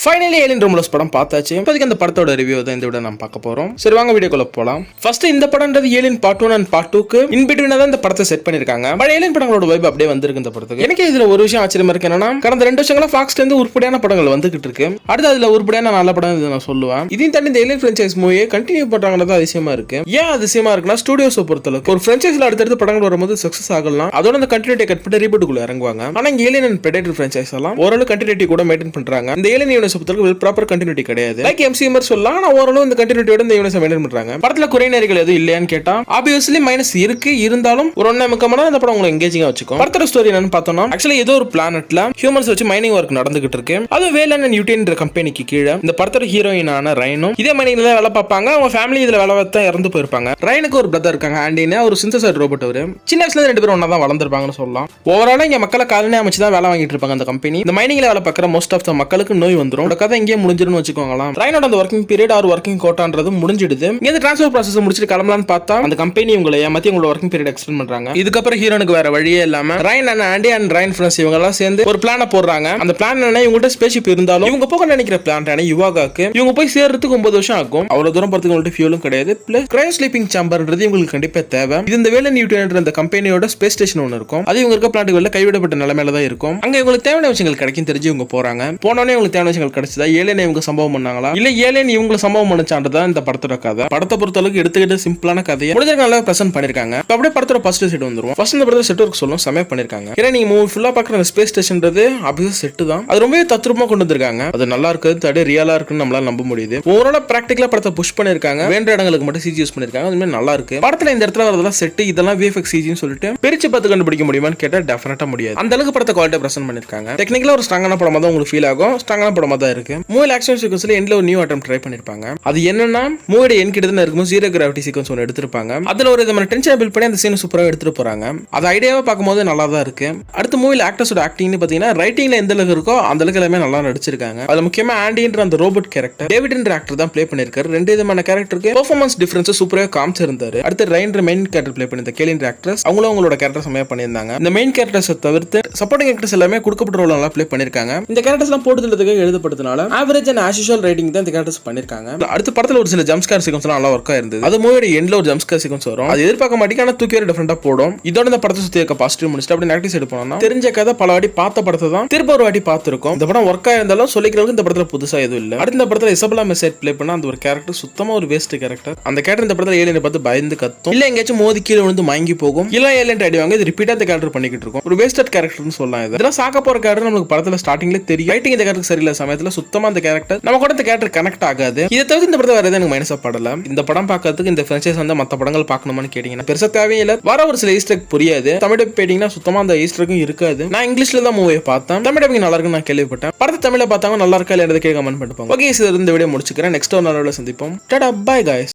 Finally alien Romulus படம் பார்த்தாச்சு. இப்போதைக்கு அந்த படத்தோட ரிவ்யூ தான் இந்த விட நம்ம பார்க்க போறோம். சரி வாங்க வீடியோக்குள்ள போலாம். ஃபர்ஸ்ட் இந்த படம்ன்றது ஏலியன் பார்ட் 1 அண்ட் பார்ட் 2க்கு இன் பிட்வீனா தான் இந்த படத்தை செட் பண்ணிருக்காங்க. பட் ஏலியன் படங்களோட வைப் அப்படியே வந்திருக்கு இந்த படத்துக்கு. எனக்கு இதுல ஒரு விஷயம் ஆச்சரியமா இருக்கு என்னன்னா, கடந்த 2 வருஷங்களா ஃபாக்ஸ்ல இருந்து உருப்படியான படங்கள் வந்துகிட்டு இருக்கு. அடுத்து அதுல உருப்படியான நல்ல படம் இது நான் சொல்லுவேன். இதையும் தாண்டி இந்த ஏலியன் ஃபிரான்ச்சைஸ் மூவியை கண்டினியூ பண்றாங்கன்றது அதிசயமா இருக்கு. ஏன் அதிசயமா இருக்குன்னா, ஸ்டுடியோஸை பொறுத்தளவுக்கு ஒரு ஃபிரான்ச்சைஸ்ல அடுத்தடுத்து படங்கள் வரும்போது சக்சஸ் ஆகலாம், அதோட அந்த கண்டினியூட்டி கட் பண்ணி ரீபூட்டுக்குள்ள இறங்குவாங்க. ஆனா இங்க ஏலியன் அண்ட் பிரெடேட்டர் ஃபிரான்ச்சைஸ் எல்லாம் ஓரளவு கண்டினியூட்டி கூட மெயின்டைன் பண்றாங்க. இந்த ஏலியன் யூனிவர்ஸ் பொறுத்தளவுக்கு ப்ராப்பர் கண்டினியூட்டி கிடையாது. லைக் எம்சிஎம் சொல்லலாம், ஆனா ஓரளவு இந்த கண்டினியூட்டியோட இந்த யூனிவர்ஸ் மெயின்டைன் பண்றாங்க. படத்துல குறை நிறைகள் எதுவும் இல்லையான்னு கேட்டா ஆப்வியஸ்லி மைனஸ் இருக்கு. இருந்தாலும் ஒரு 1.5 மணி நேரம் இந்த படம் உங்களை எங்கேஜிங்கா வச்சுக்கும். படத்தோட ஸ்டோரி என்னன்னு பார்த்தோம்னா, ஆக்சுவலி ஏதோ ஒரு பிளானட்ல ஹியூமன்ஸ் வச்சு மைனிங் ஒர்க் நடந்துகிட்டு இருக்கு. அது வேலன் அண்ட் யூட்டின்ற கம்பெனிக்கு கீழே இந்த படத்தோட ஹீரோயினான ரைனும் இதே மைனிங்ல வேலை பார்ப்பாங்க. அவங்க ஃபேமிலி இதுல வேலை பார்த்தா இறந்து போயிருப்பாங்க. ரைனுக்கு ஒரு பிரதர் இருக்காங்க, ஆண்டின்னு ஒரு சிந்தசைட் ரோபோட். அவரு சின்ன வயசுல 2 பேரும் ஒன்னா தான் வளர்ந்துருப்பாங்கன்னு சொல்லலாம். ஓவராலா இங்க மக்களை காலனி அமைச்சு தான் வேலை வாங்கிட்டு இருப்பாங்க அந்த கம்பெனி. இந்த மைனிங்ல வேலை பார்க்குற மோஸ்ட் ஆஃப் த மக்களுக்கு நோய் வந்துடும். கதை இங்கே முடிஞ்சிருன்னு வச்சுக்கோங்களா. ரைனோட அந்த ஒர்க்கிங் பீரியட் ஆர் ஒர்க்கிங் கோட்டான்றது முடிஞ்சிடுது. இங்க ட்ரான்ஸ்ஃபர் ப்ராசஸ் முடிச்சிட்டு கிளம்பலான்னு பார்த்தா அந்த கம்பெனி உங்களை ஏமாத்தி உங்களோட ஒர்க்கிங் பீரியட் எக்ஸ்டெண்ட் பண்றாங்க. இதுக்கப்புறம் ஹீரோனுக்கு வேற வழியே இல்லாம Ryan and Andy and Ryan friends இவங்க எல்லாம் சேர்ந்து ஒரு பிளான போடுறாங்க. அந்த பிளான் என்ன, இவங்கள்ட்ட ஸ்பேஸ்ஷிப் இருந்தாலும் இவங்க போக நினைக்கிற பிளான் யுவாகாக்கு இவங்க போய் சேர்றதுக்கு 9 வருஷம் ஆகும். அவ்வளவு தூரம் போறதுக்கு உங்கள்ட்ட ஃபியூலும் கிடையாது. பிளஸ் கிரையோ ஸ்லீப்பிங் சேம்பர்ன்றது இவங்களுக்கு கண்டிப்பா தேவை. இது இந்த வேலை நியூட்டன் அந்த கம்பெனியோட ஸ்பேஸ் ஸ்டேஷன் ஒன்று இருக்கும். அது இவங்க இருக்க பிளான்ட்டுகளில் கைவிடப்பட்ட நிலைமையில தான் இருக்கும். அங்க இவங்களுக்கு தேவையான விஷயங்கள் கிடைக்கும் தெரிஞ்சு இவங்க போறாங்க. போனோடனே இவங்களுக்கு தேவையான விஷயங்கள் கிடைச்சதா, ஏலியன் இவங்க சம்பவம் பண்ணாங்களா இல்ல ஏலியன் இவங்களை சம்பவம் பண்ணிச்சான்றதான் இந்த படத்தோட கதை. படத்தை பொறுத்தளவுக்கு எடுத்துக்கிட்டு சிம்பிளான கதையை முடிஞ்ச நல்லா பிரசன்ட் பண்ணிருக்காங்க. அப்படியே படத்தோட ஃபர்ஸ்ட் செட் வந்துரும். ஃபர்ஸ்ட் இந்த படத்தோட செட் ஒர்க் சொல்லும் செமையா பண்ணிருக்காங்க. ஏன்னா நீங்க மூவி ஃபுல்லா பாக்குற அந்த ஸ்பேஸ் ஸ்டேஷன்றது அப்படியே செட் தான். அது ரொம்பவே தத்ரூபமா கொண்டு வந்திருக்காங்க. அது நல்லா இருக்குது, தடை ரியலா இருக்குன்னு நம்மளால நம்ப முடியுது. ஓவராலா பிராக்டிகலா படத்தை புஷ் பண்ணிருக்காங்க. வேண்ட இடங்களுக்கு மட்டும் சிஜி யூஸ் பண்ணிருக்காங்க. அதுமே நல்லா இருக்கு. படத்துல இந்த இடத்துல வரதெல்லாம் செட், இதெல்லாம் விஎஃப்எக்ஸ் சிஜின்னு சொல்லிட்டு பிரிச்சு பார்த்து கண்டுபிடிக்க முடியுமான்னு கேட்டா டெஃபினட்டா முடியாது. அந்த அளவுக்கு படத்தை குவாலிட்டி பிரசன்ட் பண்ணிருக்காங்க. டெக்னிக்கலா ஒரு ஸ்ட்ராங்கான படமா தான் உங்களுக்கு ஃபீல் ஆகும். ஸ்ட்ராங்கான படமா தான் இருக்கு. மூவி ஆக்ஷன் சீக்வன்ஸ்ல எண்ட்ல ஒரு நியூ அட்டெம்ப்ட் ட்ரை பண்ணிருப்பாங்க. அது என்னன்னா, மூவியோட எண்ட் கிட்ட இருக்கும்போது ஜீரோ கிராவிட்டி சீக்வன்ஸ் ஒன்று எடுத்திருப்பாங்க. அதுல ஒரு விதமான டென்ஷன் பில்ட் பண்ணி அந்த சீன் சூப்பராக எடுத்துட்டு போறாங்க. அது ஐடியாவை பார்க்கும்போது நல்லா தான் இருக்கு. அடுத்த மூவில ஆக்டர்ஸோட ஆக்டிங்னு பாத்தீங்கன்னா ரைட்டிங்ல எந்த அளவுக்கு இருக்கோ அந்த அளவுக்கு எல்லாமே நல்லா நடிச்சிருக்காங்க. அதுல முக்கியமா ஆண்டின்ற அந்த ரோபோட் கேரக்டர் டேவிட்ன்ற ஆக்டர் தான் ப்ளே பண்ணிருக்காரு. 2 விதமான கேரக்டருக்கு பெர்ஃபார்மன்ஸ் டிஃபரன்ஸ் சூப்பராக காமிச்சிருந்தாரு. அடுத்து ரைன்ற மெயின் கேரக்டர் ப்ளே பண்ணிருந்த கேலின்ற ஆக்ட்ரஸ் அவங்களும் அவங்களோட கேரக்டர் செமையா பண்ணியிருந்தாங்க. இந்த மெயின் கேரக்டர்ஸ் தவிர்த்து சப்போர்ட்டிங் ஆக்டர்ஸ் எல்லாமே கொடுக்கப்பட்ட ரோல் நல்லா ப்ளே பண்ணிருக்காங்க. இந்த கேரக்டர்ஸ் எல்லாம் போட்டுறதுக்கு எழுதப்படுறதுனால average and as usual writing தான் இந்த கேரக்டர்ஸ் பண்ணிருக்காங்க. அடுத்த படத்துல ஒரு சில ஜம்ப்ஸ்கேர் சீக்வன்ஸ் நல்லா ஒர்க் ஆயிருந்தது. அது மூவியோட எண்ட்ல ஒரு ஜம்ப்ஸ்கேர் சீக்வன்ஸ் வரும். அது எதிர்பார்க்க மாட்டேங்க, ஆனா தூக்கி வர டிஃபரெண்டா போடும். இதோட இந்த படத்தை சுத்தி இருக்க பாசிட்டிவ் முடிச்சுட்டு அப்படி நெகட்டிவ் சைடு போனோம்னா, தெரிஞ்ச கதை பல வாட்டி பார்த்த படத்தை தான் திரும்ப ஒரு வாட்டி பார்த்திருக்கோம். இந்த படம் ஒர்க் ஆயிருந்தாலும் சொல்லிக்கிறதுக்கு இந்த படத்துல புதுசா எதுவும் இல்ல. அடுத்த இந்த படத்துல இசபெல்லா மெசேட் ப்ளே பண்ண அந்த ஒரு கேரக்டர் சுத்தமா ஒரு வேஸ்ட் கேரக்டர். அந்த கேரக்டர் இந்த படத்துல ஏலியனை பார்த்து பயந்து கத்தும், இல்ல எங்கேயாச்சும் மோதி கீழே விழுந்து மயங்கி போகும், இல்ல ஏலியன் அடிவாங்க. இது ரிப்பீட்டா இந்த கேரக்டர் பண்ணிக்கிட்டு இருக்கும். ஒரு வேஸ்டட் கேரக்டர்னு சொல்லலாம். இதெல்லாம் சாக்க போற கேரக்டர் நமக்கு படத்துல ஸ்டார்டிங்ல தெரியும். ரைட்டிங் இந்த கேரக்டர் சரியில்லை சமயத்துல சுத்தமா அந்த கேரக்டர் நம்ம கூட இந்த கேரக்டர் கனெக்ட் ஆகாது. இதை தவிர்த்து இந்த படத்தை வேற எதுவும் எனக்கு மைனஸா படல. இந்த படம் பார்க்கறதுக்கு இந்த பிரான்ச்சைஸ் வந்து மற்ற படங்கள் பார்க்கணுமான்னு கேட்டீங்கன்னா பெருசா தேவையில்லை. வர ஒரு சில ஈஸ்டர் புரியாது. தமிழ் போயிட்டீங்கன்னா சுத்தமா அந்த ஈஸ்டருக்கும் இருக்காது. நான் இங்கிலீஷ்ல தான் மூவியை பார்த்தேன். தமிழ் டப்பிங் நல்லா இருக்குன்னு நான் கேள்விப்பட்டேன். படத்தை தமிழ்ல பார்த்தாங்க நல்லா இருக்கா இல்ல கமெண்ட் பண்ணுவாங்க. ஓகே, இந்த வீடியோ முடிச்சுக்கிறேன். நெக்ஸ்ட் ஒரு நல்ல சந்திப்போம். Tata bye guys.